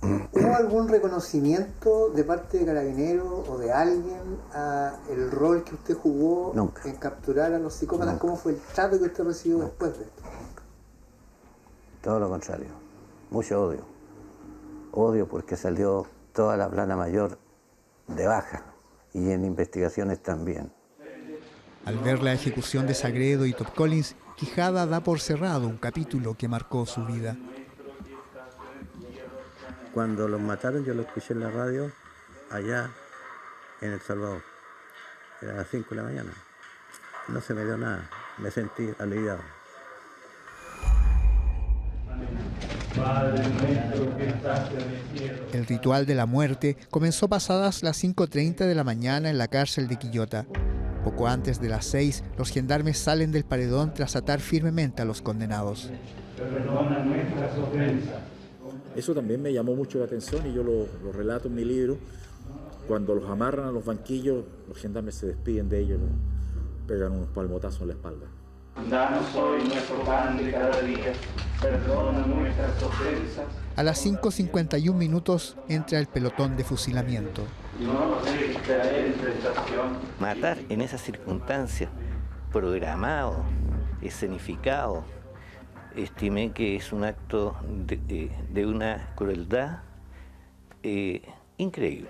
¿Hubo algún reconocimiento de parte de Carabineros o de alguien a el rol que usted jugó en capturar a los psicópatas? ¿Cómo fue el trato que usted recibió después de esto? Todo lo contrario, mucho odio. Odio porque salió toda la plana mayor de baja y en investigaciones también. Al ver la ejecución de Sagredo y Top Collins, Quijada da por cerrado un capítulo que marcó su vida. Cuando los mataron yo lo escuché en la radio allá en El Salvador. Era a las 5 de la mañana. No se me dio nada, me sentí aliviado. El ritual de la muerte comenzó pasadas las 5:30 de la mañana en la cárcel de Quillota. Poco antes de las 6, los gendarmes salen del paredón tras atar firmemente a los condenados. Eso también me llamó mucho la atención y yo lo relato en mi libro. Cuando los amarran a los banquillos, los gendarmes se despiden de ellos, pegan unos palmotazos en la espalda. Danos hoy nuestro pan de cada día, perdona nuestras ofensas. A las 5:51 minutos entra el pelotón de fusilamiento. Matar en esas circunstancias, programado, escenificado, estimé que es un acto de una crueldad increíble.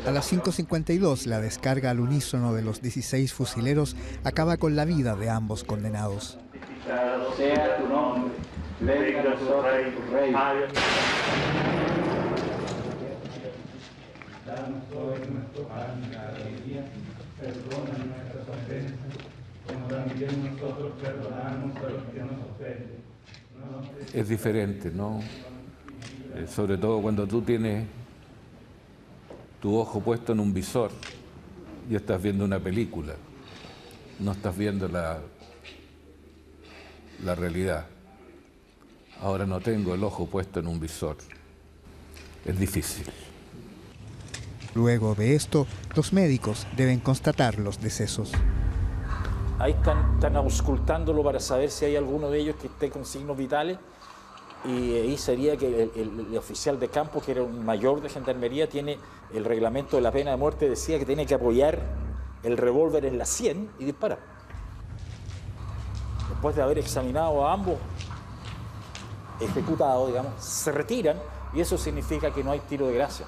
A las 5:52, la descarga al unísono de los 16 fusileros acaba con la vida de ambos condenados. Sea tu nombre, venga a nosotros tu reino. Danos hoy nuestro pan cada día, perdona nuestras ofensas, como también nosotros perdonamos a los que nos ofenden. Es diferente, ¿no? Sobre todo cuando tú tienes tu ojo puesto en un visor y estás viendo una película, no estás viendo la realidad. Ahora no tengo el ojo puesto en un visor. Es difícil. Luego de esto, los médicos deben constatar los decesos. Ahí están auscultándolo para saber si hay alguno de ellos que esté con signos vitales. Y ahí sería que el oficial de campo, que era un mayor de gendarmería, tiene el reglamento de la pena de muerte, decía que tiene que apoyar el revólver en la sien y dispara. Después de haber examinado a ambos ejecutados, digamos, se retiran y eso significa que no hay tiro de gracia.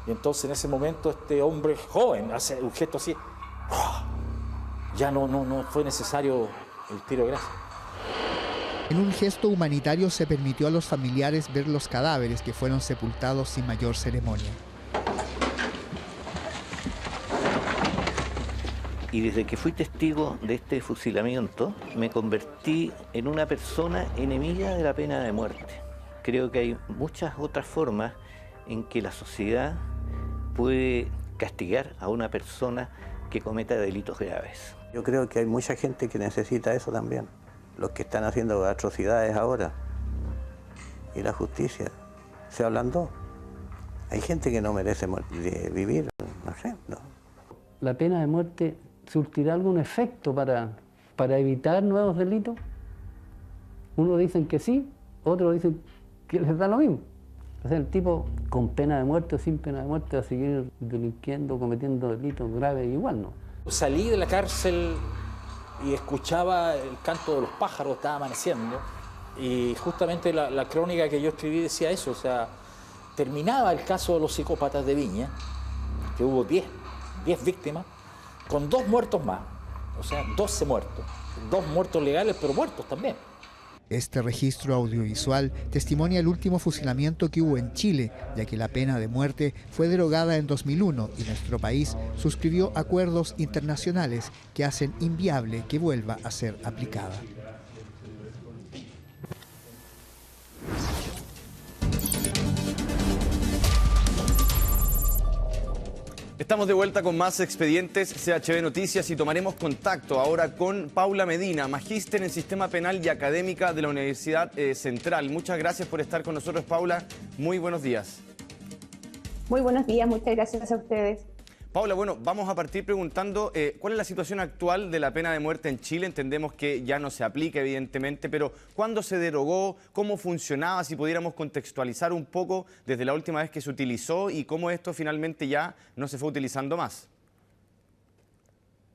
Y entonces en ese momento este hombre joven hace un gesto así, ya no fue necesario el tiro de gracia. En un gesto humanitario se permitió a los familiares ver los cadáveres que fueron sepultados sin mayor ceremonia. Y desde que fui testigo de este fusilamiento, me convertí en una persona enemiga de la pena de muerte. Creo que hay muchas otras formas en que la sociedad puede castigar a una persona que cometa delitos graves. Yo creo que hay mucha gente que necesita eso también. Los que están haciendo atrocidades ahora. Y la justicia se ablandó. Hay gente que no merece vivir, no sé. No. ¿La pena de muerte surtirá algún efecto para evitar nuevos delitos? Unos dicen que sí, otros dicen que les da lo mismo. O sea, el tipo con pena de muerte o sin pena de muerte va a seguir delinquiendo, cometiendo delitos graves igual, ¿no? Salí de la cárcel y escuchaba el canto de los pájaros, estaba amaneciendo, y justamente la crónica que yo escribí decía eso, o sea, terminaba el caso de los psicópatas de Viña, que hubo 10 víctimas, con 2 muertos más, o sea, 12 muertos, 2 muertos legales, pero muertos también. Este registro audiovisual testimonia el último fusilamiento que hubo en Chile, ya que la pena de muerte fue derogada en 2001 y nuestro país suscribió acuerdos internacionales que hacen inviable que vuelva a ser aplicada. Estamos de vuelta con más expedientes CHB Noticias y tomaremos contacto ahora con Paula Medina, magíster en Sistema Penal y académica de la Universidad Central. Muchas gracias por estar con nosotros, Paula. Muy buenos días. Muy buenos días, muchas gracias a ustedes. Paula, bueno, vamos a partir preguntando cuál es la situación actual de la pena de muerte en Chile. Entendemos que ya no se aplica, evidentemente, pero ¿cuándo se derogó? ¿Cómo funcionaba? Si pudiéramos contextualizar un poco desde la última vez que se utilizó y cómo esto finalmente ya no se fue utilizando más.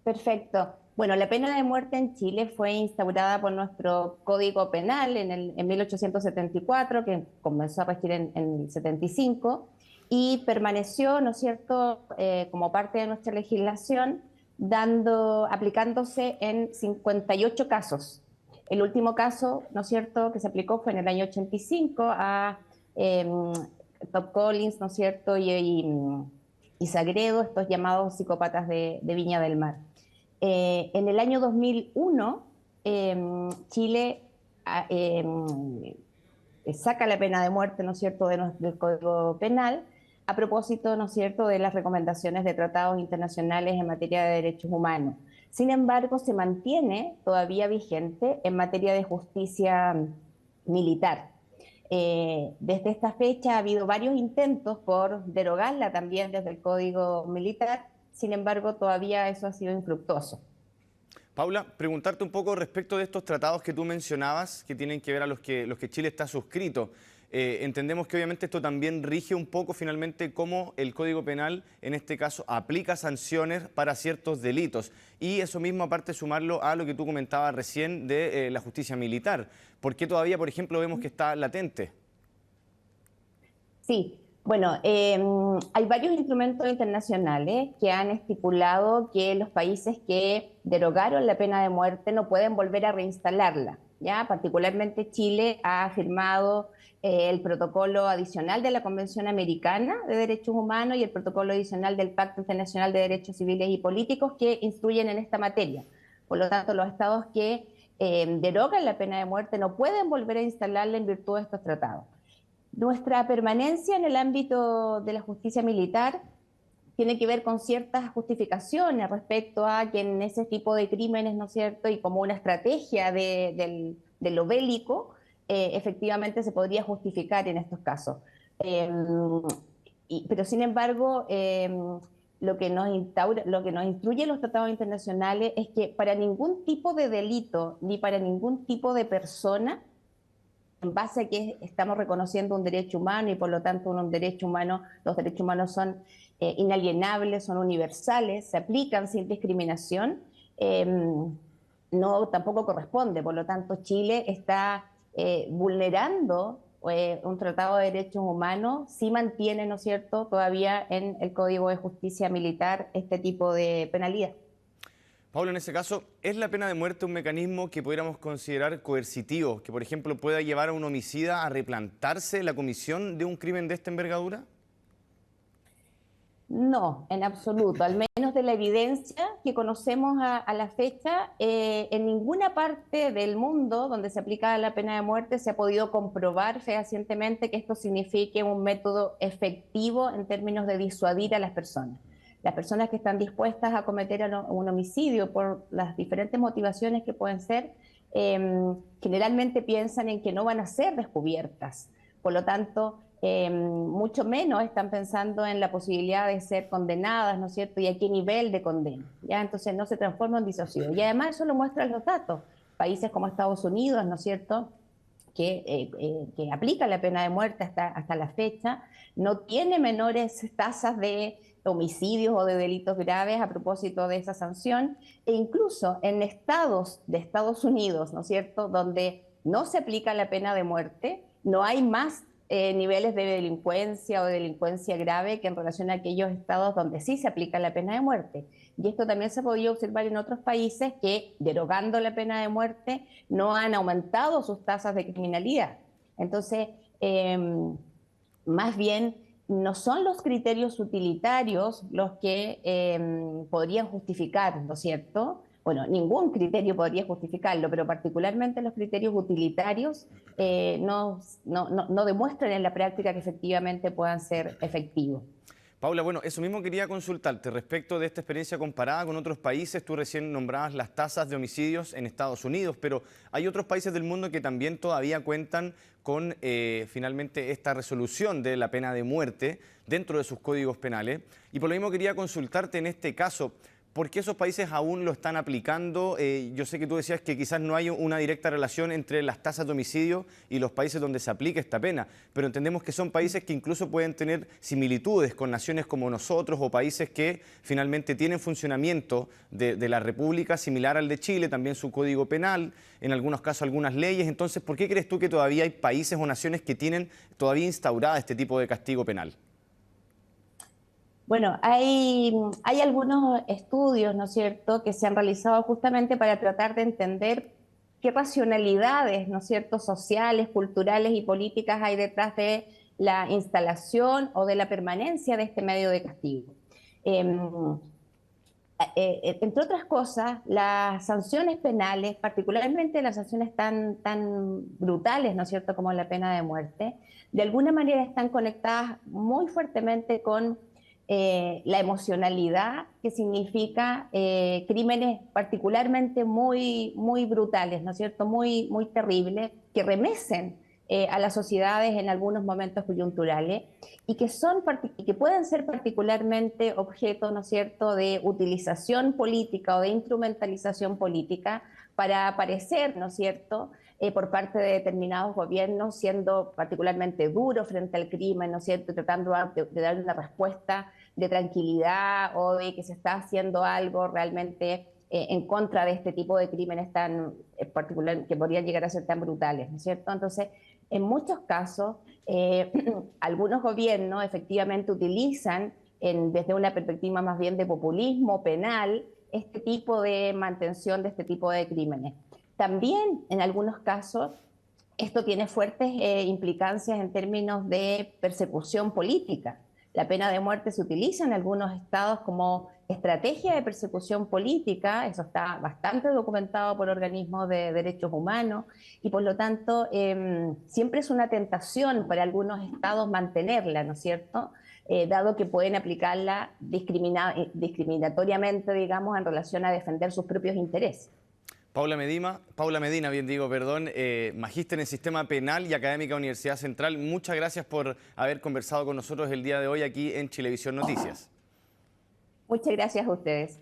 Perfecto. Bueno, la pena de muerte en Chile fue instaurada por nuestro Código Penal en 1874, que comenzó a regir en el 75, y permaneció, ¿no es cierto?, como parte de nuestra legislación, aplicándose en 58 casos. El último caso, ¿no es cierto?, que se aplicó fue en el año 85 a Top Collins, ¿no es cierto?, y Sagredo, estos llamados psicópatas de Viña del Mar. En el año 2001, Chile saca la pena de muerte, ¿no es cierto?, del Código Penal, a propósito, ¿no es cierto?, de las recomendaciones de tratados internacionales en materia de derechos humanos. Sin embargo, se mantiene todavía vigente en materia de justicia militar. Desde esta fecha ha habido varios intentos por derogarla también desde el Código Militar, sin embargo, todavía eso ha sido infructuoso. Paula, preguntarte un poco respecto de estos tratados que tú mencionabas, que tienen que ver a los que Chile está suscrito. Entendemos que obviamente esto también rige un poco finalmente cómo el Código Penal, en este caso, aplica sanciones para ciertos delitos. Y eso mismo, aparte, sumarlo a lo que tú comentabas recién de la justicia militar. ¿Por qué todavía, por ejemplo, vemos que está latente? Sí, bueno, hay varios instrumentos internacionales que han estipulado que los países que derogaron la pena de muerte no pueden volver a reinstalarla, ¿ya? Particularmente Chile ha firmado el protocolo adicional de la Convención Americana de Derechos Humanos y el protocolo adicional del Pacto Internacional de Derechos Civiles y Políticos que instruyen en esta materia. Por lo tanto, los estados que derogan la pena de muerte no pueden volver a instalarla en virtud de estos tratados. Nuestra permanencia en el ámbito de la justicia militar tiene que ver con ciertas justificaciones respecto a que en ese tipo de crímenes, ¿no es cierto?, y como una estrategia de lo bélico, efectivamente se podría justificar en estos casos. Pero sin embargo, lo que nos instruyen los tratados internacionales es que para ningún tipo de delito ni para ningún tipo de persona, en base a que estamos reconociendo un derecho humano y por lo tanto un derecho humano, los derechos humanos son inalienables, son universales, se aplican sin discriminación, no tampoco corresponde. Por lo tanto, Chile está vulnerando un tratado de derechos humanos si mantiene, ¿no es cierto?, todavía en el Código de Justicia Militar este tipo de penalidad. Paula, en ese caso, ¿es la pena de muerte un mecanismo que pudiéramos considerar coercitivo, que por ejemplo pueda llevar a un homicida a replantarse la comisión de un crimen de esta envergadura? No, en absoluto. Al menos de la evidencia que conocemos a la fecha, en ninguna parte del mundo donde se aplica la pena de muerte se ha podido comprobar fehacientemente que esto signifique un método efectivo en términos de disuadir a las personas. Las personas que están dispuestas a cometer un homicidio por las diferentes motivaciones que pueden ser, generalmente piensan en que no van a ser descubiertas. Por lo tanto, mucho menos están pensando en la posibilidad de ser condenadas, ¿no es cierto? Y a qué nivel de condena, ¿ya? Entonces no se transforma en disuasivo. Y además eso lo muestran los datos. Países como Estados Unidos, ¿no es cierto?, que aplica la pena de muerte hasta la fecha, no tiene menores tasas de homicidios o de delitos graves a propósito de esa sanción, e incluso en estados de Estados Unidos, ¿no es cierto?, donde no se aplica la pena de muerte, no hay más niveles de delincuencia o de delincuencia grave que en relación a aquellos estados donde sí se aplica la pena de muerte. Y esto también se ha podido observar en otros países que, derogando la pena de muerte, no han aumentado sus tasas de criminalidad. Entonces, más bien, no son los criterios utilitarios los que podrían justificar, ¿no es cierto? Bueno, ningún criterio podría justificarlo, pero particularmente los criterios utilitarios no demuestran en la práctica que efectivamente puedan ser efectivos. Paula, bueno, eso mismo quería consultarte respecto de esta experiencia comparada con otros países. Tú recién nombrabas las tasas de homicidios en Estados Unidos, pero hay otros países del mundo que también todavía cuentan con finalmente esta resolución de la pena de muerte dentro de sus códigos penales. Y por lo mismo quería consultarte en este caso, ¿por qué esos países aún lo están aplicando? Yo sé que tú decías que quizás no hay una directa relación entre las tasas de homicidio y los países donde se aplica esta pena, pero entendemos que son países que incluso pueden tener similitudes con naciones como nosotros o países que finalmente tienen funcionamiento de la República similar al de Chile, también su código penal, en algunos casos algunas leyes. Entonces, ¿por qué crees tú que todavía hay países o naciones que tienen todavía instaurada este tipo de castigo penal? Bueno, hay algunos estudios, ¿no es cierto?, que se han realizado justamente para tratar de entender qué racionalidades, ¿no es cierto?, sociales, culturales y políticas hay detrás de la instalación o de la permanencia de este medio de castigo. Entre otras cosas, las sanciones penales, particularmente las sanciones tan brutales, ¿no es cierto?, como la pena de muerte, de alguna manera están conectadas muy fuertemente con la emocionalidad que significa crímenes particularmente muy brutales, ¿no es cierto?, muy terribles, que remecen a las sociedades en algunos momentos coyunturales y que pueden ser particularmente objeto, ¿no es cierto?, de utilización política o de instrumentalización política para aparecer, ¿no es cierto?, por parte de determinados gobiernos, siendo particularmente duros frente al crimen, ¿no es cierto?, tratando de dar una respuesta de tranquilidad o de que se está haciendo algo realmente en contra de este tipo de crímenes tan particular que podrían llegar a ser tan brutales, ¿no es cierto? Entonces, en muchos casos, algunos gobiernos efectivamente utilizan, desde una perspectiva más bien de populismo penal, este tipo de mantención de este tipo de crímenes. También, en algunos casos, esto tiene fuertes implicancias en términos de persecución política. La pena de muerte se utiliza en algunos estados como estrategia de persecución política, eso está bastante documentado por organismos de derechos humanos, y por lo tanto siempre es una tentación para algunos estados mantenerla, ¿no es cierto?, dado que pueden aplicarla discriminatoriamente, digamos, en relación a defender sus propios intereses. Paula Medina, magíster en Sistema Penal y académica de la Universidad Central. Muchas gracias por haber conversado con nosotros el día de hoy aquí en Chilevisión Noticias. Muchas gracias a ustedes.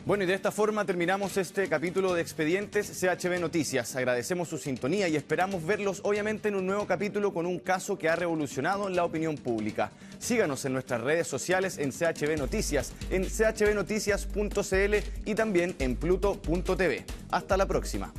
Bueno, y de esta forma terminamos este capítulo de Expedientes CHB Noticias. Agradecemos su sintonía y esperamos verlos obviamente en un nuevo capítulo con un caso que ha revolucionado la opinión pública. Síganos en nuestras redes sociales en CHB Noticias, en chbnoticias.cl y también en pluto.tv. Hasta la próxima.